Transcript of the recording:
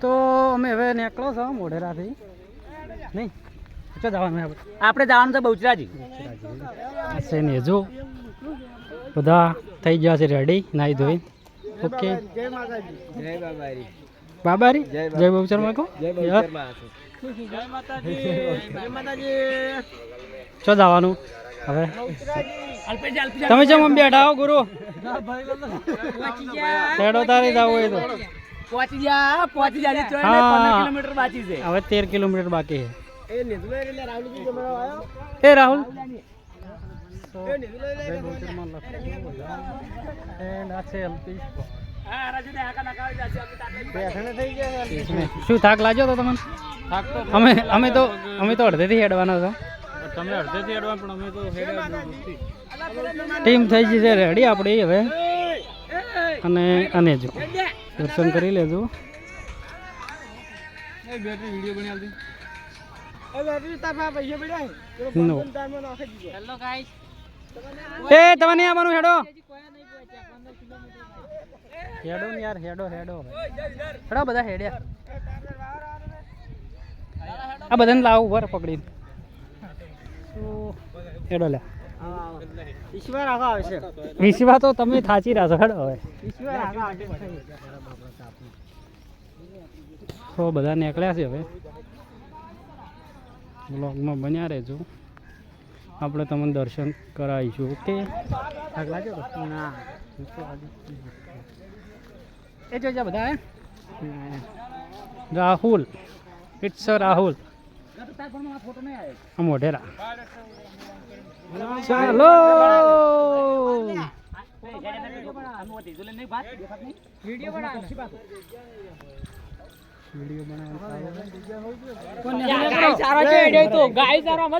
તો અમે હવે નીકળો છો મોઢેરાથી નહીં ચો જવાનું આપણે જવાનું છે બહુચરાજી છે ને જો બધા થઈ ગયા છે રેડી નાહી ધોઈ ઓકે બાબારી જય બહુચર માં કહો ચો જવાનું હવે તમે જેમ આમ બેઠા હો ગુરુ હેડો તારે જવું હોય તો પહોંચી જા 15 કિલોમીટર બાકી છે હવે 13 કિલોમીટર બાકી છે એ રાહુલ શું થાક લાગ્યો તો તમને અમે તો અડધેથી હેડવાના હતા તમે અડધેથી હેડવા પણ અમે તો ટીમ થઈ ગઈ છે રેડી આપણી હવે અને જો દર્શન કરી લેજો એ તમે નહીં આવવાનું હેડો હેડો ને યાર હેડો બધા હેડ્યા આ બધાને લાવું ઉપર પકડીને હેડો લે વિશ્વા તો તમે થાચી રહ્યા છો હેડો હવે તો બધા નીકળ્યા છે હવે બ્લોગમાં બન્યા રહેજો આપણે તમને દર્શન કરાવીશું ઓકે ના એ જોજા બધા રાહુલ ઇટ્સ રાહુલ મોઢેરા ચાલો વિડીયો બનાવવાનો